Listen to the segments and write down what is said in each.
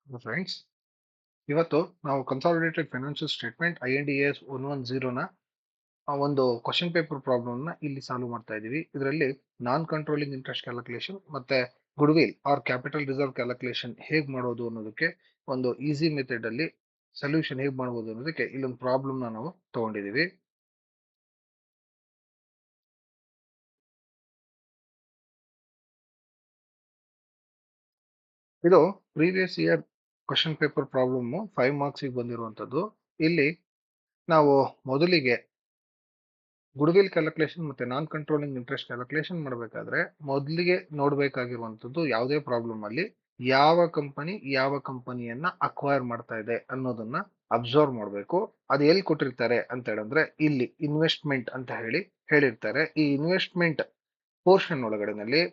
Friends, ಇವತ್ತು ನಾವು consolidated financial statement IND-AS 110ನ ಒಂದು ಕ್ವಶನ್ ಪೇಪರ್ ಪ್ರಾಬ್ಲಮ್ ನ ಇಲ್ಲಿ ಸಾಲ್ವ್ ಮಾಡ್ತಾ ಇದೀವಿ. ಇದರಲ್ಲಿ ನಾನ್ ಕಂಟ್ರೋಲಿಂಗ್ ಇಂಟ್ರೆಸ್ಟ್ ಕ್ಯಾಲ್ಕುಲೇಷನ್ ಮತ್ತೆ goodwill or capital reserve calculation ಹೇಗ್ ಮಾಡೋದು ಅನ್ನೋದಕ್ಕೆ ಒಂದು ಈಸಿ ಮೆಥಡ್ ಅಲ್ಲಿ ಸೊಲ್ಯೂಷನ್ ಹೇಗ್ ಮಾಡಬಹುದು ಅನ್ನೋದಕ್ಕೆ ಇಲ್ಲೊಂದು ಪ್ರಾಬ್ಲಮ್ ನಾವು ತಗೊಂಡಿದೀವಿ. ಇದು previous year question paper problem 5 marks ಬಂದಿರುವಂತದ್ದು. ಇಲ್ಲಿ ನಾವು ಮೊದಲಿಗೆ ಗುಡ್ವಿಲ್ ಕ್ಯಾಲ್ಕುಲೇಷನ್ ಮತ್ತೆ ನಾನ್ ಕಂಟ್ರೋಲಿಂಗ್ ಇಂಟ್ರೆಸ್ಟ್ ಕ್ಯಾಲ್ಕುಲೇಷನ್ ಮಾಡಬೇಕಾದ್ರೆ ಮೊದಲಿಗೆ ನೋಡ್ಬೇಕಾಗಿರುವಂತದ್ದು ಯಾವುದೇ ಪ್ರಾಬ್ಲಮ್ ಅಲ್ಲಿ ಯಾವ ಕಂಪನಿಯನ್ನ ಅಕ್ವೈರ್ ಮಾಡ್ತಾ ಇದೆ ಅನ್ನೋದನ್ನ ಅಬ್ಸರ್ವ್ ಮಾಡಬೇಕು. ಅದು ಎಲ್ಲಿ ಕೊಟ್ಟಿರ್ತಾರೆ ಅಂತ ಹೇಳಿದ್ರೆ ಇಲ್ಲಿ ಇನ್ವೆಸ್ಟ್ಮೆಂಟ್ ಅಂತ ಹೇಳಿರ್ತಾರೆ. ಈ ಇನ್ವೆಸ್ಟ್ಮೆಂಟ್ ಪೋರ್ಷನ್ ಒಳಗಡೆನಲ್ಲಿ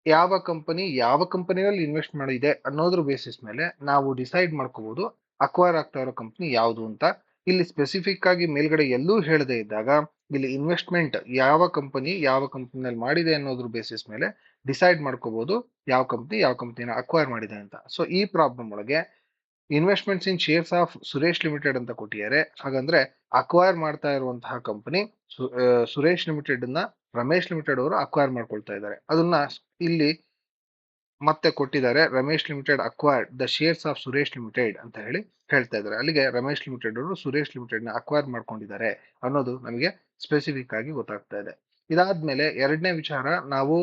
ಯಾವ ಕಂಪನಿಯಲ್ಲಿ ಇನ್ವೆಸ್ಟ್ ಮಾಡಿದೆ ಅನ್ನೋದ್ರ ಬೇಸಿಸ್ ಮೇಲೆ ನಾವು ಡಿಸೈಡ್ ಮಾಡ್ಕೋಬಹುದು ಅಕ್ವೈರ್ ಆಗ್ತಾ ಇರೋ ಕಂಪನಿ ಯಾವುದು ಅಂತ. ಇಲ್ಲಿ ಸ್ಪೆಸಿಫಿಕ್ ಆಗಿ ಮೇಲ್ಗಡೆ ಎಲ್ಲೂ ಹೇಳದೇ ಇದ್ದಾಗ ಇಲ್ಲಿ ಇನ್ವೆಸ್ಟ್ಮೆಂಟ್ ಯಾವ ಕಂಪನಿಯಲ್ಲಿ ಮಾಡಿದೆ ಅನ್ನೋದ್ರ ಬೇಸಿಸ್ ಮೇಲೆ ಡಿಸೈಡ್ ಮಾಡ್ಕೋಬಹುದು ಯಾವ ಕಂಪನಿನ ಅಕ್ವೈರ್ ಮಾಡಿದೆ ಅಂತ. ಸೊ ಈ ಪ್ರಾಬ್ಲಮ್ ಒಳಗೆ investments in shares of Suresh limited ಅಂತ ಕೊಟ್ಟಿದ್ದಾರೆ. ಹಾಗಂದ್ರೆ ಅಕ್ವೈರ್ ಮಾಡ್ತಾ ಇರುವಂತಹ ಕಂಪನಿ ಸುರೇಶ್ ಲಿಮಿಟೆಡ್ ನ ರಮೇಶ್ ಲಿಮಿಟೆಡ್ ಅವರು ಅಕ್ವೈರ್ ಮಾಡ್ಕೊಳ್ತಾ ಇದ್ದಾರೆ. ಅದನ್ನ ಇಲ್ಲಿ ಮತ್ತೆ ಕೊಟ್ಟಿದ್ದಾರೆ, Ramesh limited acquired the shares of Suresh limited ಅಂತ ಹೇಳ್ತಾ ಇದ್ದಾರೆ. ಅಲ್ಲಿಗೆ ರಮೇಶ್ ಲಿಮಿಟೆಡ್ ಅವರು ಸುರೇಶ್ ಲಿಮಿಟೆಡ್ ನ ಅಕ್ವೈರ್ ಮಾಡ್ಕೊಂಡಿದ್ದಾರೆ ಅನ್ನೋದು ನಮಗೆ ಸ್ಪೆಸಿಫಿಕ್ ಆಗಿ ಗೊತ್ತಾಗ್ತಾ ಇದೆ. ಇದಾದ್ಮೇಲೆ ಎರಡನೇ ವಿಚಾರ, ನಾವು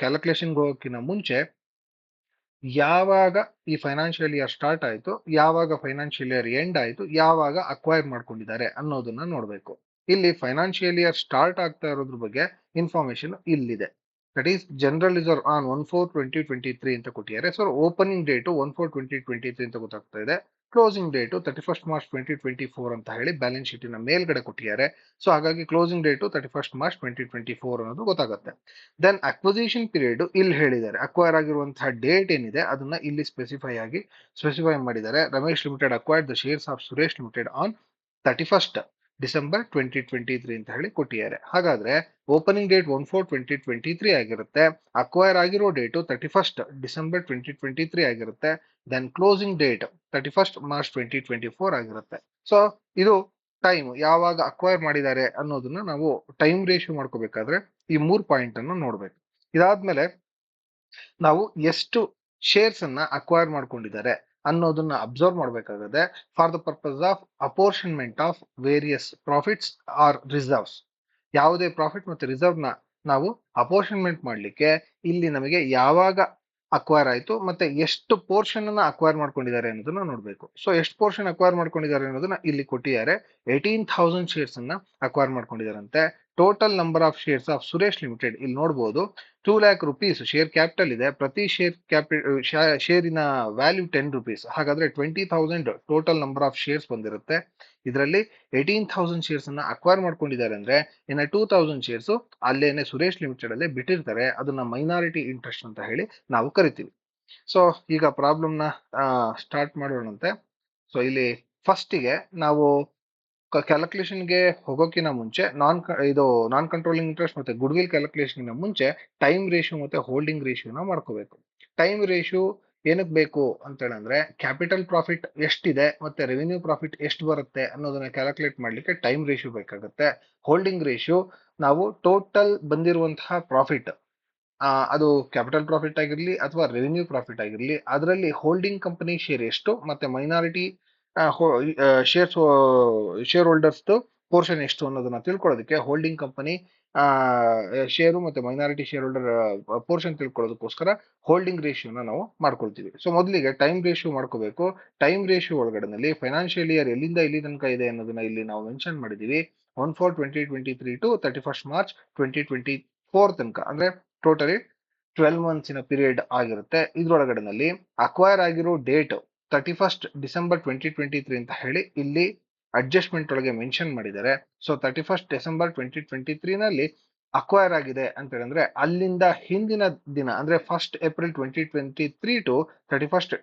ಕ್ಯಾಲ್ಕುಲೇಷನ್ಗೆ ಹೋಗೋಕ್ಕಿಂತ ಮುಂಚೆ ಯಾವಾಗ ಈ ಫೈನಾನ್ಷಿಯಲ್ ಇಯರ್ ಸ್ಟಾರ್ಟ್ ಆಯ್ತು, ಯಾವಾಗ ಫೈನಾನ್ಷಿಯಲ್ ಇಯರ್ ಎಂಡ್ ಆಯ್ತು, ಯಾವಾಗ ಅಕ್ವೈರ್ ಮಾಡ್ಕೊಂಡಿದ್ದಾರೆ ಅನ್ನೋದನ್ನ ನೋಡ್ಬೇಕು. ಇಲ್ಲಿ ಫೈನಾನ್ಷಿಯಲ್ ಇಯರ್ ಸ್ಟಾರ್ಟ್ ಆಗ್ತಾ ಇರೋದ್ರ ಬಗ್ಗೆ ಇನ್ಫಾರ್ಮೇಶನ್ ಇಲ್ಲಿದೆ. That is general reserve on 1/4/2023 ಅಂತ ಕೊಟ್ಟಿದ್ದಾರೆ. ಸೊ ಓಪನಿಂಗ್ ಡೇಟು 1/4/2023 ಅಂತ ಗೊತ್ತಾಗ್ತಾ ಇದೆ. ಕ್ಲೋಸಿಂಗ್ ಡೇಟು 31st March 2024 ಅಂತ ಹೇಳಿ ಬ್ಯಾಲೆನ್ಸ್ ಶೀಟಿನ ಮೇಲ್ಗಡೆ ಕೊಟ್ಟಿದ್ದಾರೆ. ಸೊ ಹಾಗಾಗಿ ಕ್ಲೋಸಿಂಗ್ ಡೇಟು 31st March 2024 ಅನ್ನೋದು ಗೊತ್ತಾಗುತ್ತೆ. ದೆನ್ ಅಕ್ವಿಸಿಷನ್ ಪೀರಿಯಡ್ ಇಲ್ಲಿ ಹೇಳಿದ್ದಾರೆ. ಅಕ್ವೈರ್ ಆಗಿರುವಂತಹ ಡೇಟ್ ಏನಿದೆ ಅದನ್ನ ಇಲ್ಲಿ ಸ್ಪೆಸಿಫೈ ಮಾಡಿದ್ದಾರೆ. Ramesh limited acquired the shares of Suresh limited on 31st December 2023 ಅಂತ ಹೇಳಿ ಕೊಟ್ಟಿದ್ದಾರೆ. ಹಾಗಾದ್ರೆ ಓಪನಿಂಗ್ ಡೇಟ್ 1/4/2023 ಆಗಿರುತ್ತೆ. ಅಕ್ವೈರ್ ಆಗಿರೋ ಡೇಟು 31st December 2023 ಆಗಿರುತ್ತೆ. Then closing date 31st March 2024 ಆಗಿರುತ್ತೆ. ಸೊ ಇದು ಟೈಮ್ ಯಾವಾಗ ಅಕ್ವೈರ್ ಮಾಡಿದ್ದಾರೆ ಅನ್ನೋದನ್ನ ನಾವು ಟೈಮ್ ರೇಷಿಯೋ ಮಾಡ್ಕೋಬೇಕಾದ್ರೆ ಈ 3 ಪಾಯಿಂಟ್ ಅನ್ನು ನೋಡ್ಬೇಕು. ಇದಾದ್ಮೇಲೆ ನಾವು ಎಷ್ಟು ಶೇರ್ಸ್ ಅನ್ನ ಅಕ್ವೈರ್ ಮಾಡ್ಕೊಂಡಿದ್ದಾರೆ ಅನ್ನೋದನ್ನ ಅಬ್ಸರ್ವ್ ಮಾಡಬೇಕಾಗುತ್ತೆ for the purpose of apportionment of various profits R reserves. ಯಾವುದೇ ಪ್ರಾಫಿಟ್ ಮತ್ತೆ ರಿಸರ್ವ್ ನ ನಾವು ಅಪೋರ್ಷನ್ಮೆಂಟ್ ಮಾಡ್ಲಿಕ್ಕೆ ಇಲ್ಲಿ ನಮಗೆ ಯಾವಾಗ ಅಕ್ವೈರ್ ಆಯ್ತು ಮತ್ತೆ ಎಷ್ಟು ಪೋರ್ಷನ್ ಅನ್ನ ಅಕ್ವೈರ್ ಮಾಡ್ಕೊಂಡಿದ್ದಾರೆ ಅನ್ನೋದನ್ನ ನೋಡ್ಬೇಕು. ಸೊ ಎಷ್ಟು ಪೋರ್ಷನ್ ಅಕ್ವೈರ್ ಮಾಡ್ಕೊಂಡಿದ್ದಾರೆ ಅನ್ನೋದನ್ನ ಇಲ್ಲಿ ಕೊಟ್ಟಿದ್ದಾರೆ. 18,000 ಶೇರ್ಸ್ ಅನ್ನ ಅಕ್ವೈರ್ ಮಾಡ್ಕೊಂಡಿದ್ದಾರಂತೆ. Total number of shares of Suresh limited ಇಲ್ಲಿ ನೋಡಬಹುದು 2 lakh rupees ಶೇರ್ ಕ್ಯಾಪಿಟಲ್ ಇದೆ. ಪ್ರತಿ ಶೇರಿನ ವ್ಯಾಲ್ಯೂ 10 rupees. ಹಾಗಾದ್ರೆ 20,000 ಟೋಟಲ್ ನಂಬರ್ ಆಫ್ ಶೇರ್ಸ್ ಬಂದಿರುತ್ತೆ. ಇದರಲ್ಲಿ 18,000 ಶೇರ್ಸ್ ಅನ್ನ ಅಕ್ವೈರ್ ಮಾಡ್ಕೊಂಡಿದ್ದಾರೆ ಅಂದ್ರೆ ಇನ್ನು 2,000 ಶೇರ್ಸ್ ಅಲ್ಲೇನೆ ಸುರೇಶ್ ಲಿಮಿಟೆಡ್ ಅಲ್ಲೇ ಬಿಟ್ಟಿರ್ತಾರೆ. ಅದನ್ನ ಮೈನಾರಿಟಿ ಇಂಟ್ರೆಸ್ಟ್ ಅಂತ ಹೇಳಿ ನಾವು ಕರಿತೀವಿ. ಸೊ ಈಗ ಪ್ರಾಬ್ಲಮ್ ನ ಸ್ಟಾರ್ಟ್ ಮಾಡೋಣಂತೆ. ಸೊ ಇಲ್ಲಿ ಫಸ್ಟಿಗೆ ನಾವು ಕ್ಯಾಲ್ಕುಲೇಷನ್ಗೆ ಹೋಗೋಕ್ಕಿಂತ ಮುಂಚೆ ನಾನ್ ಕಂಟ್ರೋಲಿಂಗ್ ಇಂಟ್ರೆಸ್ಟ್ ಮತ್ತೆ ಗುಡ್ವಿಲ್ ಕ್ಯಾಲ್ಕುಲೇಷನ್ ಮುಂಚೆ ಟೈಮ್ ರೇಷಿಯೋ ಮತ್ತೆ ಹೋಲ್ಡಿಂಗ್ ರೇಷಿಯೋನ ಮಾಡ್ಕೋಬೇಕು. ಟೈಮ್ ರೇಷಿಯೋ ಏನಕ್ಕೆ ಬೇಕು ಅಂತ ಹೇಳಿದ್ರೆ ಕ್ಯಾಪಿಟಲ್ ಪ್ರಾಫಿಟ್ ಎಷ್ಟಿದೆ ಮತ್ತೆ ರೆವಿನ್ಯೂ ಪ್ರಾಫಿಟ್ ಎಷ್ಟು ಬರುತ್ತೆ ಅನ್ನೋದನ್ನ ಕ್ಯಾಲ್ಕುಲೇಟ್ ಮಾಡ್ಲಿಕ್ಕೆ ಟೈಮ್ ರೇಷಿಯೋ ಬೇಕಾಗುತ್ತೆ. ಹೋಲ್ಡಿಂಗ್ ರೇಷಿಯೋ ನಾವು ಟೋಟಲ್ ಬಂದಿರುವಂತಹ ಪ್ರಾಫಿಟ್, ಅದು ಕ್ಯಾಪಿಟಲ್ ಪ್ರಾಫಿಟ್ ಆಗಿರ್ಲಿ ಅಥವಾ ರೆವಿನ್ಯೂ ಪ್ರಾಫಿಟ್ ಆಗಿರ್ಲಿ, ಅದರಲ್ಲಿ ಹೋಲ್ಡಿಂಗ್ ಕಂಪನಿ ಶೇರ್ ಎಷ್ಟು ಮತ್ತೆ ಮೈನಾರಿಟಿ ಶೇರ್ ಹೋಲ್ಡರ್ಸ್ ಪೋರ್ಷನ್ ಎಷ್ಟು ಅನ್ನೋದನ್ನ ತಿಳ್ಕೊಳ್ಳೋದಕ್ಕೆ ಹೋಲ್ಡಿಂಗ್ ಕಂಪನಿ ಶೇರು ಮತ್ತೆ ಮೈನಾರಿಟಿ ಶೇರ್ ಹೋಲ್ಡರ್ ಪೋರ್ಷನ್ ತಿಳ್ಕೊಳ್ಳೋದಕ್ಕೋಸ್ಕರ ಹೋಲ್ಡಿಂಗ್ ರೇಷಿಯೋನ ನಾವು ಮಾಡ್ಕೊಳ್ತೀವಿ. ಸೊ ಮೊದಲಿಗೆ ಟೈಮ್ ರೇಷಿಯೋ ಮಾಡ್ಕೋಬೇಕು. ಟೈಮ್ ರೇಷಿಯೋ ಒಳಗಡೆನಲ್ಲಿ ಫೈನಾನ್ಷಿಯಲ್ ಇಯರ್ ಎಲ್ಲಿಂದ ಎಲ್ಲಿ ತನಕ ಇದೆ ಅನ್ನೋದನ್ನ ಇಲ್ಲಿ ನಾವು ಮೆನ್ಷನ್ ಮಾಡಿದೀವಿ. 1/4/2023 ಟು 31st March 2024 ತನಕ, ಅಂದ್ರೆ ಟೋಟಲಿ 12 months ಪೀರಿಯಡ್ ಆಗಿರುತ್ತೆ. ಇದ್ರೊಳಗಡೆನಲ್ಲಿ ಅಕ್ವೈರ್ ಆಗಿರೋ ಡೇಟ್ 31st December 2023 ಅಂತ ಹೇಳಿ ಇಲ್ಲಿ ಅಡ್ಜಸ್ಟ್ಮೆಂಟ್ ಒಳಗೆ ಮೆನ್ಷನ್ ಮಾಡಿದ್ದಾರೆ. ಸೊ 31st December 2023 ನಲ್ಲಿ ಅಕ್ವೈರ್ ಆಗಿದೆ ಅಂತ ಹೇಳಿದ್ರೆ ಅಲ್ಲಿಂದ ಹಿಂದಿನ ದಿನ ಅಂದ್ರೆ 1st April 2023 to 31st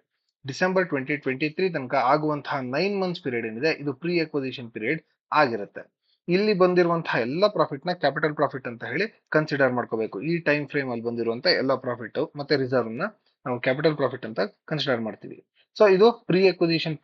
December 2023 ತನಕ ಆಗುವಂತಹ 9 months ಪೀರಿಯಡ್ ಏನಿದೆ ಇದು ಪ್ರೀ ಅಕ್ವಿಸಿಷನ್ ಪೀರಿಯಡ್ ಆಗಿರುತ್ತೆ. ಇಲ್ಲಿ ಬಂದಿರುವಂತಹ ಎಲ್ಲ ಪ್ರಾಫಿಟ್ ನ ಕ್ಯಾಪಿಟಲ್ ಪ್ರಾಫಿಟ್ ಅಂತ ಹೇಳಿ ಕನ್ಸಿಡರ್ ಮಾಡ್ಕೋಬೇಕು. ಈ ಟೈಮ್ ಫ್ರೇಮ್ ಅಲ್ಲಿ ಬಂದಿರುವಂತಹ ಎಲ್ಲ ಪ್ರಾಫಿಟ್ ಮತ್ತೆ ರಿಸರ್ವ್ ನ ನಾವು ಕ್ಯಾಪಿಟಲ್ ಪ್ರಾಫಿಟ್ ಅಂತ ಕನ್ಸಿಡರ್ ಮಾಡ್ತೀವಿ. ಸೊ ಇದು ಪ್ರೀ ಅಕ್ವಿಸಿಷನ್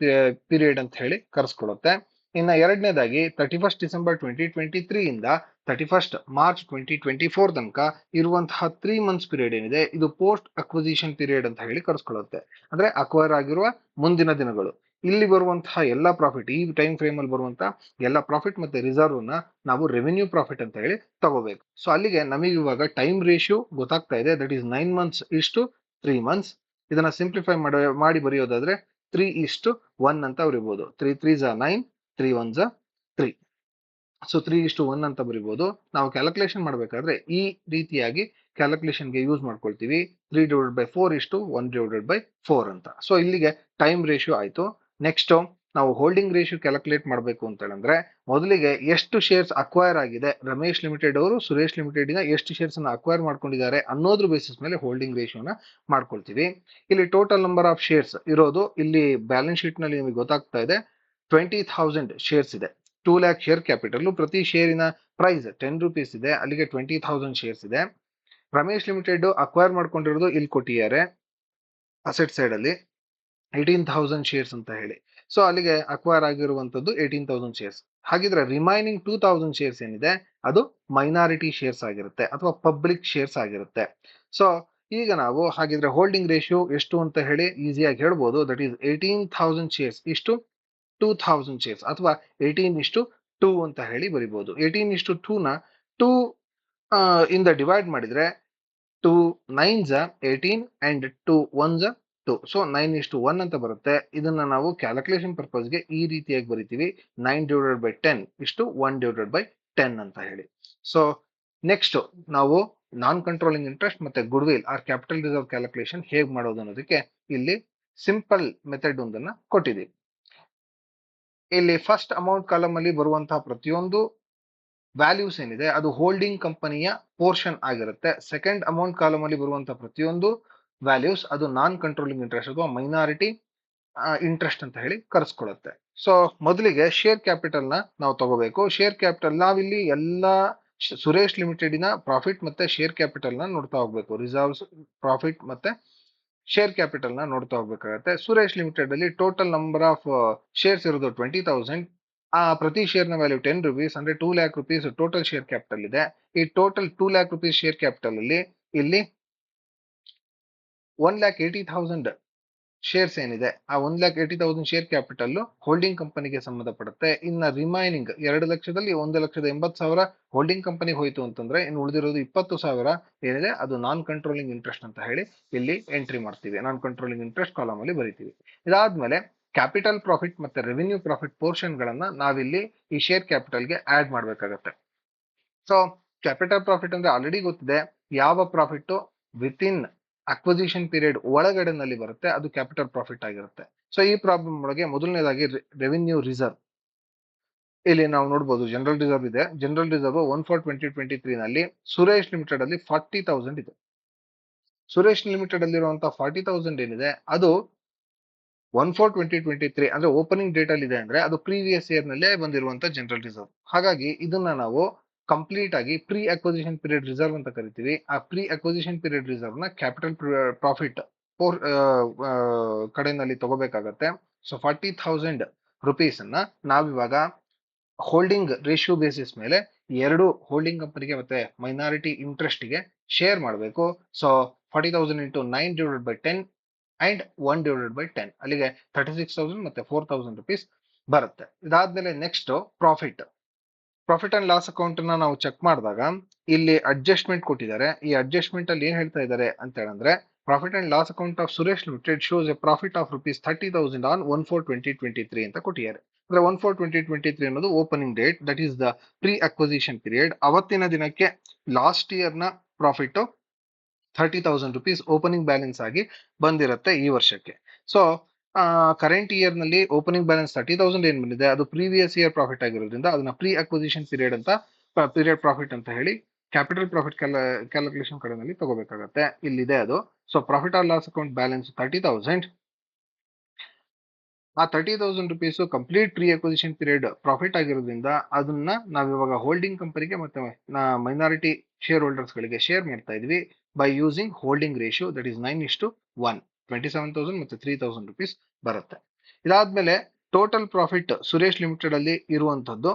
ಪೀರಿಯಡ್ ಅಂತ ಹೇಳಿ ಕರೆಸ್ಕೊಳ್ಳುತ್ತೆ. ಇನ್ನ ಎರಡನೇದಾಗಿ 31st December 2023 ಇಂದ 31st March 2024 ತನಕ ಇರುವಂತಹ 3 months ಪೀರಿಯಡ್ ಏನಿದೆ ಇದು ಪೋಸ್ಟ್ ಅಕ್ವಿಸಿಷನ್ ಪೀರಿಯಡ್ ಅಂತ ಹೇಳಿ ಕರೆಸ್ಕೊಳ್ಳುತ್ತೆ. ಅಂದ್ರೆ ಅಕ್ವೈರ್ ಆಗಿರುವ ಮುಂದಿನ ದಿನಗಳು. ಇಲ್ಲಿ ಬರುವಂತಹ ಎಲ್ಲ ಪ್ರಾಫಿಟ್, ಈ ಟೈಮ್ ಫ್ರೇಮ್ ಅಲ್ಲಿ ಬರುವಂತಹ ಎಲ್ಲ ಪ್ರಾಫಿಟ್ ಮತ್ತೆ ರಿಸರ್ವ್ ನ ನಾವು ರೆವಿನ್ಯೂ ಪ್ರಾಫಿಟ್ ಅಂತ ಹೇಳಿ ತಗೋಬೇಕು. ಸೊ ಅಲ್ಲಿಗೆ ನಮಗೆ ಇವಾಗ ಟೈಮ್ ರೇಷಿಯೋ ಗೊತ್ತಾಗ್ತಾ ಇದೆ. ದಟ್ ಈಸ್ 9 months ಇಷ್ಟು 3 months. ಇದನ್ನ ಸಿಂಪ್ಲಿಫೈ ಮಾಡಿ ಬರೆಯೋದಾದ್ರೆ 3:1 ಅಂತ ಬರೀಬಹುದು. 3 3s are 9, 3 1s are 3. So 3:1 ಅಂತ ಬರೀಬಹುದು. ನಾವು ಕ್ಯಾಲ್ಕುಲೇಷನ್ ಮಾಡಬೇಕಾದ್ರೆ ಈ ರೀತಿಯಾಗಿ ಕ್ಯಾಲ್ಕುಲೇಷನ್ಗೆ ಯೂಸ್ ಮಾಡ್ಕೊಳ್ತೀವಿ. 3/4:1/4 ಅಂತ. ಸೊ ಇಲ್ಲಿಗೆ ಟೈಮ್ ರೇಷಿಯೋ ಆಯ್ತು. ನೆಕ್ಸ್ಟ್ ನಾವು ಹೋಲ್ಡಿಂಗ್ ರೇಷಿಯೋ ಕ್ಯಾಲ್ಕುಲೇಟ್ ಮಾಡಬೇಕು ಅಂತ ಹೇಳಿದ್ರೆ ಮೊದಲಿಗೆ ಎಷ್ಟು ಶೇರ್ಸ್ ಅಕ್ವೈರ್ ಆಗಿದೆ, ರಮೇಶ್ ಲಿಮಿಟೆಡ್ ಅವರು ಸುರೇಶ್ ಲಿಮಿಟೆಡ್ ನ ಎಷ್ಟು ಶೇರ್ಸ್ ಅನ್ನ ಅಕ್ವೈರ್ ಮಾಡ್ಕೊಂಡಿದ್ದಾರೆ ಅನ್ನೋದ್ರ ಬೇಸಿಸ್ ಮೇಲೆ ಹೋಲ್ಡಿಂಗ್ ರೇಷಿಯೋನ ಮಾಡ್ಕೊಳ್ತೀವಿ. ಇಲ್ಲಿ ಟೋಟಲ್ ನಂಬರ್ ಆಫ್ ಶೇರ್ಸ್ ಇರೋದು ಇಲ್ಲಿ ಬ್ಯಾಲೆನ್ಸ್ ಶೀಟ್ ನಲ್ಲಿ ನಿಮಗೆ ಗೊತ್ತಾಗ್ತಾ ಇದೆ 20,000 ಶೇರ್ಸ್ ಇದೆ. 2 lakh ಶೇರ್ ಕ್ಯಾಪಿಟಲ್, ಪ್ರತಿ ಶೇರಿನ ಪ್ರೈಸ್ 10 rupees ಇದೆ. ಅಲ್ಲಿಗೆ 20,000 ಶೇರ್ಸ್ ಇದೆ. ರಮೇಶ್ ಲಿಮಿಟೆಡ್ ಅಕ್ವೈರ್ ಮಾಡ್ಕೊಂಡಿರೋದು ಇಲ್ಲಿ ಕೊಟ್ಟಿದ್ದಾರೆ ಅಸೆಟ್ ಸೈಡ್ ಅಲ್ಲಿ 18,000 ಶೇರ್ಸ್ ಅಂತ ಹೇಳಿ. ಸೊ ಅಲ್ಲಿಗೆ ಅಕ್ವೈರ್ ಆಗಿರುವಂತದ್ದು 18,000 ಶೇರ್ಸ್. ಹಾಗಿದ್ರೆ ರಿಮೈನಿಂಗ್ 2,000 ಶೇರ್ಸ್ ಏನಿದೆ ಅದು ಮೈನಾರಿಟಿ ಶೇರ್ಸ್ ಆಗಿರುತ್ತೆ ಅಥವಾ ಪಬ್ಲಿಕ್ ಶೇರ್ಸ್ ಆಗಿರುತ್ತೆ. ಸೊ ಈಗ ನಾವು ಹಾಗಿದ್ರೆ ಹೋಲ್ಡಿಂಗ್ ರೇಷಿಯೋ ಎಷ್ಟು ಅಂತ ಹೇಳಿ ಈಸಿಯಾಗಿ ಹೇಳ್ಬೋದು. ದಟ್ ಈಸ್ 18,000 ಶೇರ್ಸ್ ಇಷ್ಟು 2,000 ಶೇರ್ಸ್ ಅಥವಾ 18:2 ಅಂತ ಹೇಳಿ ಬರಿಬಹುದು. 18:2 ನ 2 ಇಂದ ಡಿವೈಡ್ ಮಾಡಿದ್ರೆ 2 9s are 18 and 2 1s are 2. So 9:1 ಅಂತ ಬರುತ್ತೆ. ಇದನ್ನ ನಾವು ಕ್ಯಾಲ್ಕುಲೇಷನ್ ಪರ್ಪಸ್ಗೆ ಈ ರೀತಿಯಾಗಿ ಬರಿತೀವಿ 9/10 ಇಷ್ಟು 1/10 ಅಂತ ಹೇಳಿ. ಸೊ ನೆಕ್ಸ್ಟ್ ನಾವು ನಾನ್ ಕಂಟ್ರೋಲಿಂಗ್ ಇಂಟ್ರೆಸ್ಟ್ ಮತ್ತೆ goodwill or capital reserve calculation ಹೇಗೆ ಮಾಡೋದು ಅನ್ನೋದಕ್ಕೆ ಇಲ್ಲಿ ಸಿಂಪಲ್ ಮೆಥಡ್ ಒಂದನ್ನ ಕೊಟ್ಟಿದ್ದೀವಿ. ಇಲ್ಲಿ ಫಸ್ಟ್ ಅಮೌಂಟ್ ಕಾಲಮ್ ಅಲ್ಲಿ ಬರುವಂತಹ ಪ್ರತಿಯೊಂದು ವ್ಯಾಲ್ಯೂಸ್ ಏನಿದೆ ಅದು ಹೋಲ್ಡಿಂಗ್ ಕಂಪನಿಯ ಪೋರ್ಷನ್ ಆಗಿರುತ್ತೆ. ಸೆಕೆಂಡ್ ಅಮೌಂಟ್ ಕಾಲಮ್ ಅಲ್ಲಿ ಬರುವಂತಹ ಪ್ರತಿಯೊಂದು ವ್ಯಾಲ್ಯೂಸ್ ಅದು ನಾನ್ ಕಂಟ್ರೋಲಿಂಗ್ ಇಂಟ್ರೆಸ್ಟ್ ಅಥವಾ ಮೈನಾರಿಟಿ ಇಂಟ್ರೆಸ್ಟ್ ಅಂತ ಹೇಳಿ ಕರೆಸ್ಕೊಳ್ಳುತ್ತೆ. ಸೊ ಮೊದಲಿಗೆ ಶೇರ್ ಕ್ಯಾಪಿಟಲ್ ನ ನಾವು ತಗೋಬೇಕು. ಶೇರ್ ಕ್ಯಾಪಿಟಲ್ ನಾವಿಲ್ಲಿ ಎಲ್ಲಾ ಸುರೇಶ್ ಲಿಮಿಟೆಡ್ ನ ಪ್ರಾಫಿಟ್ ಮತ್ತೆ ಶೇರ್ ಕ್ಯಾಪಿಟಲ್ ನ ನೋಡ್ತಾ ಹೋಗ್ಬೇಕು. ರಿಸರ್ವ್ಸ್, ಪ್ರಾಫಿಟ್ ಮತ್ತೆ ಶೇರ್ ಕ್ಯಾಪಿಟಲ್ ನ ನೋಡ್ತಾ ಹೋಗ್ಬೇಕಾಗತ್ತೆ. ಸುರೇಶ್ ಲಿಮಿಟೆಡ್ ಅಲ್ಲಿ ಟೋಟಲ್ ನಂಬರ್ ಆಫ್ ಶೇರ್ಸ್ ಇರೋದು 20,000. ಪ್ರತಿ ಶೇರ್ ನ ವ್ಯಾಲ್ಯೂ 10 rupees ಅಂದ್ರೆ 2 lakh rupees total share capital ಇದೆ. ಈ total 2 lakh rupees share capital ಅಲ್ಲಿ ಇಲ್ಲಿ 1,80,000 ಶೇರ್ಸ್ ಏನಿದೆ ಆ 1,80,000 ಶೇರ್ ಕ್ಯಾಪಿಟಲ್ ಹೋಲ್ಡಿಂಗ್ ಕಂಪನಿಗೆ ಸಂಬಂಧಪಡುತ್ತೆ. ಇನ್ನ ರಿಮೈನಿಂಗ್ 2 ಲಕ್ಷದಲ್ಲಿ 1,80,000 ಹೋಲ್ಡಿಂಗ್ ಕಂಪನಿಗೆ ಹೋಯ್ತು ಅಂತಂದ್ರೆ ಇನ್ನು ಉಳಿದಿರೋದು 20,000 ಏನಿದೆ ಅದು ನಾನ್ ಕಂಟ್ರೋಲಿಂಗ್ ಇಂಟ್ರೆಸ್ಟ್ ಅಂತ ಹೇಳಿ ಇಲ್ಲಿ ಎಂಟ್ರಿ ಮಾಡ್ತೀವಿ. ನಾನ್ ಕಂಟ್ರೋಲಿಂಗ್ ಇಂಟ್ರೆಸ್ಟ್ ಕಾಲಮ್ ಅಲ್ಲಿ ಬರೀತೀವಿ. ಇದಾದ್ಮೇಲೆ ಕ್ಯಾಪಿಟಲ್ ಪ್ರಾಫಿಟ್ ಮತ್ತೆ ರೆವಿನ್ಯೂ ಪ್ರಾಫಿಟ್ ಪೋರ್ಷನ್ ಗಳನ್ನ ನಾವಿಲ್ಲಿ ಈ ಶೇರ್ ಕ್ಯಾಪಿಟಲ್ ಗೆ ಆಡ್ ಮಾಡ್ಬೇಕಾಗತ್ತೆ. ಸೊ ಕ್ಯಾಪಿಟಲ್ ಪ್ರಾಫಿಟ್ ಅಂದ್ರೆ ಆಲ್ರೆಡಿ ಗೊತ್ತಿದೆ, ಯಾವ profit with in acquisition period ಒಳಗಡೆನಲ್ಲಿ ಬರುತ್ತೆ ಅದು ಕ್ಯಾಪಿಟಲ್ ಪ್ರಾಫಿಟ್ ಆಗಿರುತ್ತೆ. ಸೊ ಈ ಪ್ರಾಬ್ಲಮ್ ಒಳಗೆ ಮೊದಲನೇದಾಗಿ ರೆವಿನ್ಯೂ ರಿಸರ್ವ್ ಇಲ್ಲಿ ನಾವು ನೋಡಬಹುದು. ಜನರಲ್ ರಿಸರ್ವ್ ಇದೆ. ಜನರಲ್ ರಿಸರ್ವ್ 1/4/2023 ನಲ್ಲಿ ಸುರೇಶ್ ಲಿಮಿಟೆಡ್ ಅಲ್ಲಿ 40,000 ಇದೆ. ಸುರೇಶ್ ಲಿಮಿಟೆಡ್ ಅಲ್ಲಿರುವಂತಹ 40,000 ಏನಿದೆ ಅದು 1/4/2023 ಅಂದ್ರೆ ಓಪನಿಂಗ್ ಡೇಟ್ ಅಲ್ಲಿ ಇದೆ ಅಂದ್ರೆ ಅದು ಪ್ರೀವಿಯಸ್ ಇಯರ್ ನಲ್ಲೇ ಬಂದಿರುವಂತಹ ಜನರಲ್ ರಿಸರ್ವ್. ಹಾಗಾಗಿ ಇದನ್ನ ನಾವು ಕಂಪ್ಲೀಟ್ ಆಗಿ ಪ್ರೀ ಅಕ್ವಿಸಿಷನ್ ಪೀರಿಯಡ್ ರಿಸರ್ವ್ ಅಂತ ಕರಿತೀವಿ. ಆ ಪ್ರೀ ಅಕ್ವಿಸಿಷನ್ ಪೀರಿಯಡ್ ರಿಸರ್ವ್ ನ ಕ್ಯಾಪಿಟಲ್ ಪ್ರಾಫಿಟ್ ಕಡೆನಲ್ಲಿ ತಗೋಬೇಕಾಗತ್ತೆ. ಸೊ 40,000 rupees ಅನ್ನ ನಾವಿವಾಗ ಹೋಲ್ಡಿಂಗ್ ರೇಷಿಯೋ ಬೇಸಿಸ್ ಮೇಲೆ ಎರಡು ಹೋಲ್ಡಿಂಗ್ ಕಂಪನಿಗೆ ಮತ್ತೆ ಮೈನಾರಿಟಿ ಇಂಟ್ರೆಸ್ಟ್ ಗೆ ಶೇರ್ ಮಾಡಬೇಕು. ಸೊ 40,000 into 9/10 and 1/10 ಅಲ್ಲಿಗೆ 36,000 ಮತ್ತೆ 4,000 rupees ಬರುತ್ತೆ. ಇದಾದ್ಮೇಲೆ next profit and loss account ನ ನಾವು ಚೆಕ್ ಮಾಡಿದಾಗ ಇಲ್ಲಿ ಅಡ್ಜಸ್ಟ್ಮೆಂಟ್ ಕೊಟ್ಟಿದ್ದಾರೆ. ಈ ಅಡ್ಜಸ್ಟ್ಮೆಂಟ್ ಅಲ್ಲಿ ಏನ್ ಹೇಳ್ತಾ ಇದ್ದಾರೆ ಅಂತ ಹೇಳಿದ್ರೆ profit and loss account of Suresh limited shows a profit of ₹30,000 on 1/4/2023 ಅಂತ ಕೊಟ್ಟಿದ್ದಾರೆ. ಅಂದ್ರೆ 1/4/2023 ಅನ್ನೋದು opening date, that is the pre acquisition period. ಅವತ್ತಿನ ದಿನಕ್ಕೆ ಲಾಸ್ಟ್ ಇಯರ್ ನ ಪ್ರಾಫಿಟ್ 30,000 rupees ಓಪನಿಂಗ್ ಬ್ಯಾಲೆನ್ಸ್ ಆಗಿ ಬಂದಿರುತ್ತೆ ಈ ವರ್ಷಕ್ಕೆ. ಸೊ ಕರೆಂಟ್ ಇಯರ್ ನಲ್ಲಿ ಓಪನಿಂಗ್ ಬ್ಯಾಲೆನ್ಸ್ 30,000 ಏನ್ ಬಂದಿದೆ ಅದು ಪ್ರೀವಿಯಸ್ ಇಯರ್ ಪ್ರಾಫಿಟ್ ಆಗಿರೋದ್ರಿಂದ ಅದನ್ನ ಪ್ರೀ ಅಕ್ವಿಸಿಷನ್ ಪೀರಿಯಡ್ ಅಂತ ಪೀರಿಯಡ್ ಪ್ರಾಫಿಟ್ ಅಂತ ಹೇಳಿ ಕ್ಯಾಪಿಟಲ್ ಪ್ರಾಫಿಟ್ ಕ್ಯಾಲ್ಕುಲೇಷನ್ ಕಡೆನಲ್ಲಿ ತಗೋಬೇಕಾಗತ್ತೆ. ಇಲ್ಲಿದೆ ಅದು. So profit or loss account balance 30,000. ಆ 30,000 rupees complete pre acquisition period profit ಆಗಿರೋದ್ರಿಂದ ಅದನ್ನ ನಾವಿವಾಗ ಹೋಲ್ಡಿಂಗ್ ಕಂಪನಿಗೆ ಮತ್ತೆ ಮೈನಾರಿಟಿ ಶೇರ್ ಹೋಲ್ಡರ್ಸ್ ಗಳಿಗೆ ಶೇರ್ ಮಾಡ್ತಾ ಇದ್ವಿ by using holding ratio that is 9:1. 27,000 ಮತ್ತೆ 3,000 ರುಪೀಸ್ ಬರುತ್ತೆ. ಇದಾದ್ಮೇಲೆ ಟೋಟಲ್ ಪ್ರಾಫಿಟ್ ಸುರೇಶ್ ಲಿಮಿಟೆಡ್ ಅಲ್ಲಿ ಇರುವಂತದ್ದು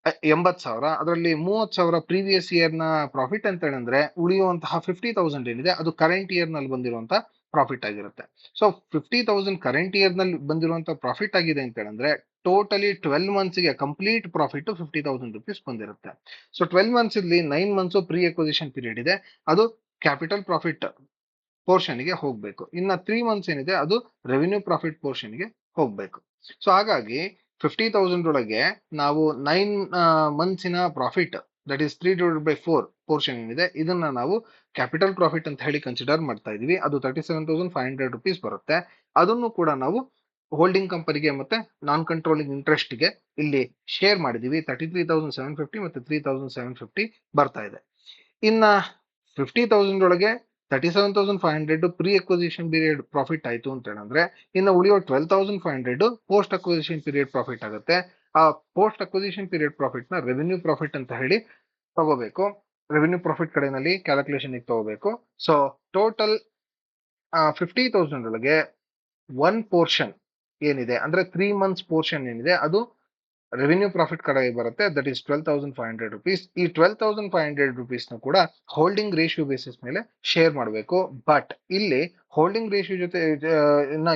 80,000. ಅದರಲ್ಲಿ 30,000 ಪ್ರೀವಿಯಸ್ ಇಯರ್ ನ ಪ್ರಾಫಿಟ್ ಅಂತ ಹೇಳಿದ್ರೆ ಉಳಿಯುವಂತಹ 50,000 ಏನಿದೆ ಅದು ಕರೆಂಟ್ ಇಯರ್ ನಲ್ಲಿ ಬಂದಿರುವಂತಹ ಪ್ರಾಫಿಟ್ ಆಗಿರುತ್ತೆ. ಸೊ 50,000 ಕರೆಂಟ್ ಇಯರ್ ನಲ್ಲಿ ಬಂದಿರುವಂತಹ ಪ್ರಾಫಿಟ್ ಆಗಿದೆ ಅಂತ ಹೇಳಿದ್ರೆ ಟೋಟಲಿ 12 ಮಂತ್ಸ್ ಗೆ ಕಂಪ್ಲೀಟ್ ಪ್ರಾಫಿಟ್ 50,000 ರುಪೀಸ್ ಬಂದಿರುತ್ತೆ. ಸೊ 12 ಮಂತ್ಸ್ ಇಲ್ಲಿ 9 ಮಂತ್ಸ್ ಪ್ರೀ ಅಕ್ವಿಸಿಷನ್ ಪೀರಿಯಡ್ ಇದೆ, ಅದು ಕ್ಯಾಪಿಟಲ್ ಪ್ರಾಫಿಟ್ ಪೋರ್ಷನ್ ಗೆ ಹೋಗ್ಬೇಕು. ಇನ್ನ 3 ಮಂತ್ಸ್ ಏನಿದೆ ಅದು ರೆವಿನ್ಯೂ ಪ್ರಾಫಿಟ್ ಪೋರ್ಷನ್ ಗೆ ಹೋಗ್ಬೇಕು. ಸೊ ಹಾಗಾಗಿ 50,000 ಒಳಗೆ ನಾವು 9 ಮಂತ್ಸಿನ ಪ್ರಾಫಿಟ್ ದಟ್ ಈಸ್ 3/4 ಪೋರ್ಷನ್ ಏನಿದೆ ಇದನ್ನ ನಾವು ಕ್ಯಾಪಿಟಲ್ ಪ್ರಾಫಿಟ್ ಅಂತ ಹೇಳಿ ಕನ್ಸಿಡರ್ ಮಾಡ್ತಾ ಇದೀವಿ. ಅದು 37,500 ರುಪೀಸ್ ಬರುತ್ತೆ. ಅದನ್ನು ಕೂಡ ನಾವು ಹೋಲ್ಡಿಂಗ್ ಕಂಪನಿಗೆ ಮತ್ತೆ ನಾನ್ ಕಂಟ್ರೋಲಿಂಗ್ ಇಂಟ್ರೆಸ್ಟ್ ಗೆ ಇಲ್ಲಿ ಶೇರ್ ಮಾಡಿದೀವಿ. 33,750 ಮತ್ತೆ 3,750 ಬರ್ತಾ ಇದೆ. ಇನ್ನ 50,000 ಒಳಗೆ 37,500 ಪ್ರೀ ಅಕ್ವಿಸಿಷನ್ ಪೀರಿಯಡ್ ಪ್ರಾಫಿಟ್ ಆಯ್ತು ಅಂತ ಹೇಳಿದ್ರೆ ಇನ್ನು ಉಳಿಯೋ 12,500 ಪೋಸ್ಟ್ ಅಕ್ವಿಸಿಷನ್ ಪೀರಿಯಡ್ ಪ್ರಾಫಿಟ್ ಆಗುತ್ತೆ. ಆ ಪೋಸ್ಟ್ ಅಕ್ವಿಸಿಷನ್ ಪೀರಿಯಡ್ ಪ್ರಾಫಿಟ್ ನ ರೆವಿನ್ಯೂ ಪ್ರಾಫಿಟ್ ಅಂತ ಹೇಳಿ ತಗೋಬೇಕು. ರೆವಿನ್ಯೂ ಪ್ರಾಫಿಟ್ ಕಡೆನಲ್ಲಿ ಕ್ಯಾಲ್ಕುಲೇಷನ್ ತಗೋಬೇಕು. ಸೊ ಟೋಟಲ್ 50,000 ಒಳಗೆ 1 ಪೋರ್ಷನ್ ಏನಿದೆ ಅಂದ್ರೆ 3 ಮಂತ್ಸ್ ಪೋರ್ಷನ್ ಏನಿದೆ ಅದು ರೆವಿನ್ಯೂ ಪ್ರಾಫಿಟ್ ಕಡೆ ಬರುತ್ತೆ. That is 12,500 rupees. ಈ 12,500 ರುಪೀಸ್ ನ ಕೂಡ ಹೋಲ್ಡಿಂಗ್ ರೇಷಿಯೋ ಬೇಸಿಸ್ ಮೇಲೆ ಶೇರ್ ಮಾಡಬೇಕು. ಬಟ್ ಇಲ್ಲಿ ಹೋಲ್ಡಿಂಗ್ ರೇಷಿಯೋ ಜೊತೆ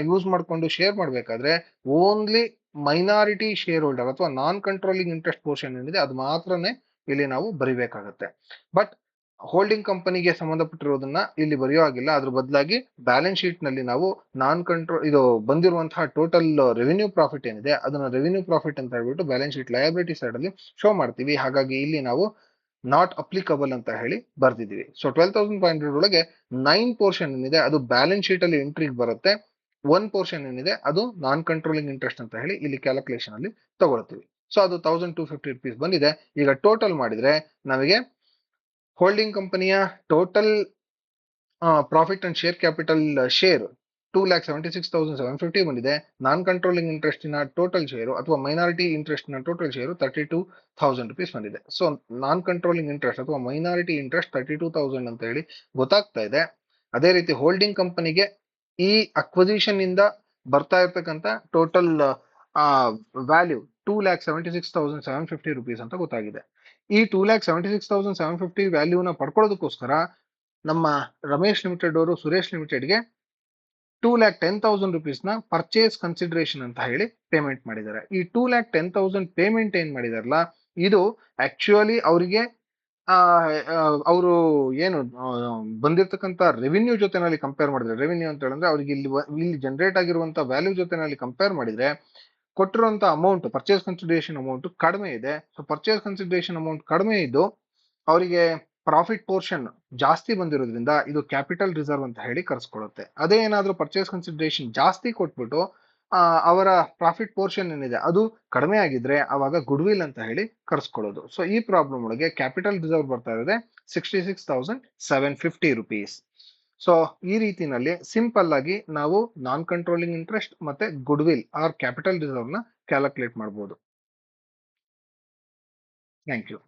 ಯೂಸ್ ಮಾಡ್ಕೊಂಡು ಶೇರ್ ಮಾಡಬೇಕಾದ್ರೆ ಓನ್ಲಿ ಮೈನಾರಿಟಿ ಶೇರ್ ಹೋಲ್ಡರ್ ಅಥವಾ ನಾನ್ ಕಂಟ್ರೋಲಿಂಗ್ ಇಂಟ್ರೆಸ್ಟ್ ಪೋರ್ಷನ್ ಏನಿದೆ ಅದು ಮಾತ್ರನೇ ಇಲ್ಲಿ ನಾವು ಬರಿಬೇಕಾಗತ್ತೆ. ಬಟ್ ಹೋಲ್ಡಿಂಗ್ ಕಂಪನಿಗೆ ಸಂಬಂಧಪಟ್ಟಿರೋದನ್ನ ಇಲ್ಲಿ ಬರೆಯೋ ಆಗಿಲ್ಲ. ಅದ್ರ ಬದಲಾಗಿ ಬ್ಯಾಲೆನ್ಸ್ ಶೀಟ್ ನಲ್ಲಿ ನಾವು ನಾನ್ ಕಂಟ್ರೋಲ್ ಇದು ಬಂದಿರುವಂತಹ ಟೋಟಲ್ ರೆವಿನ್ಯೂ ಪ್ರಾಫಿಟ್ ಏನಿದೆ ಅದನ್ನ ರೆವಿನ್ಯೂ ಪ್ರಾಫಿಟ್ ಅಂತ ಹೇಳ್ಬಿಟ್ಟು ಬ್ಯಾಲೆನ್ಸ್ ಶೀಟ್ ಲಯಬಿಲಿಟಿ ಸೈಡ್ ಅಲ್ಲಿ ಶೋ ಮಾಡ್ತೀವಿ. ಹಾಗಾಗಿ ಇಲ್ಲಿ ನಾವು ನಾಟ್ ಅಪ್ಲಿಕಬಲ್ ಅಂತ ಹೇಳಿ ಬರ್ದಿದೀವಿ. ಸೊ 12,500 ಒಳಗೆ 9 ಪೋರ್ಷನ್ ಏನಿದೆ ಅದು ಬ್ಯಾಲೆನ್ಸ್ ಶೀಟ್ ಅಲ್ಲಿ ಎಂಟ್ರಿಗೆ ಬರುತ್ತೆ. 1 ಪೋರ್ಷನ್ ಏನಿದೆ ಅದು ನಾನ್ ಕಂಟ್ರೋಲಿಂಗ್ ಇಂಟ್ರೆಸ್ಟ್ ಅಂತ ಹೇಳಿ ಇಲ್ಲಿ ಕ್ಯಾಲ್ಕುಲೇಷನ್ ಅಲ್ಲಿ ತಗೊಳ್ತೀವಿ. ಸೊ ಅದು 1,250 ರುಪೀಸ್ ಬಂದಿದೆ. ಈಗ ಟೋಟಲ್ ಮಾಡಿದ್ರೆ ನಮಗೆ ಹೋಲ್ಡಿಂಗ್ ಕಂಪನಿಯ total profit and share capital share 2,76,750 ಬಂದಿದೆ. ನಾನ್ ಕಂಟ್ರೋಲಿಂಗ್ ಇಂಟ್ರೆಸ್ಟ್ ನ ಟೋಟಲ್ ಶೇರು ಅಥವಾ ಮೈನಾರಿಟಿ ಇಂಟ್ರೆಸ್ಟ್ ನ ಟೋಟಲ್ ಶೇರು 32,000 ರುಪೀಸ್ ಬಂದಿದೆ. ಸೊ ನಾನ್ ಕಂಟ್ರೋಲಿಂಗ್ ಇಂಟ್ರೆಸ್ಟ್ ಅಥವಾ ಮೈನಾರಿಟಿ ಇಂಟ್ರೆಸ್ಟ್ 32,000 ಅಂತ ಹೇಳಿ ಗೊತ್ತಾಗ್ತಾ ಇದೆ. ಅದೇ ರೀತಿ ಹೋಲ್ಡಿಂಗ್ ಕಂಪನಿಗೆ ಈ ಅಕ್ವಿಸಿಷನ್ ಇಂದ ಬರ್ತಾ ಇರ್ತಕ್ಕಂಥ ಟೋಟಲ್ ವ್ಯಾಲ್ಯೂ 2,76,750 ರುಪೀಸ್ ಅಂತ ಗೊತ್ತಾಗಿದೆ. ಈ 2,76,750 ವ್ಯಾಲ್ಯೂನ ಪಡ್ಕೊಳ್ಳೋದಕ್ಕೋಸ್ಕರ ನಮ್ಮ ರಮೇಶ್ ಲಿಮಿಟೆಡ್ ಅವರು ಸುರೇಶ್ ಲಿಮಿಟೆಡ್ಗೆ 2,10,000 ರುಪೀಸ್ ನ ಪರ್ಚೇಸ್ ಕನ್ಸಿಡರೇಷನ್ ಅಂತ ಹೇಳಿ ಪೇಮೆಂಟ್ ಮಾಡಿದ್ದಾರೆ. ಈ 2,10,000 ಪೇಮೆಂಟ್ ಏನ್ ಮಾಡಿದಾರಲ್ಲ ಇದು ಆಕ್ಚುಯಲಿ ಅವರಿಗೆ ಅವರು ಏನು ಬಂದಿರತಕ್ಕಂತ ರೆವಿನ್ಯೂ ಜೊತೆನಲ್ಲಿ ಕಂಪೇರ್ ಮಾಡಿದ್ರೆ, ರೆವಿನ್ಯೂ ಅಂತ ಹೇಳಿದ್ರೆ ಅವ್ರಿಗೆ ಇಲ್ಲಿ ಜನರೇಟ್ ಆಗಿರುವಂತ ವ್ಯಾಲ್ಯೂ ಜೊತೆನಲ್ಲಿ ಕಂಪೇರ್ ಮಾಡಿದ್ರೆ ಕೊಟ್ಟಿರುವಂತ ಅಮೌಂಟ್ ಪರ್ಚೇಸ್ ಕನ್ಸಿಡರೇಷನ್ ಅಮೌಂಟ್ ಕಡಿಮೆ ಇದೆ. ಸೊ ಪರ್ಚೇಸ್ ಕನ್ಸಿಡರೇಷನ್ ಅಮೌಂಟ್ ಕಡಿಮೆ ಇದ್ದು ಅವರಿಗೆ ಪ್ರಾಫಿಟ್ ಪೋರ್ಷನ್ ಜಾಸ್ತಿ ಬಂದಿರೋದ್ರಿಂದ ಇದು ಕ್ಯಾಪಿಟಲ್ ರಿಸರ್ವ್ ಅಂತ ಹೇಳಿ ಕರೆಸ್ಕೊಳ್ಳುತ್ತೆ. ಅದೇ ಏನಾದ್ರೂ ಪರ್ಚೇಸ್ ಕನ್ಸಿಡರೇಷನ್ ಜಾಸ್ತಿ ಕೊಟ್ಬಿಟ್ಟು ಅವರ ಪ್ರಾಫಿಟ್ ಪೋರ್ಷನ್ ಏನಿದೆ ಅದು ಕಡಿಮೆ ಆಗಿದ್ರೆ ಅವಾಗ ಗುಡ್ ವಿಲ್ ಅಂತ ಹೇಳಿ ಕರೆಸ್ಕೊಳ್ಳೋದು. ಸೊ ಈ ಪ್ರಾಬ್ಲಮ್ ಒಳಗೆ ಕ್ಯಾಪಿಟಲ್ ರಿಸರ್ವ್ ಬರ್ತಾ ಇದೆ 66,750 ರುಪೀಸ್. ಸೊ ಈ ರೀತಿನಲ್ಲಿ ಸಿಂಪಲ್ ಆಗಿ ನಾವು ನಾನ್ ಕಂಟ್ರೋಲಿಂಗ್ ಇಂಟ್ರೆಸ್ಟ್ ಮತ್ತೆ goodwill or capital reserve ನ ಕ್ಯಾಲ್ಕುಲೇಟ್ ಮಾಡಬಹುದು. Thank you.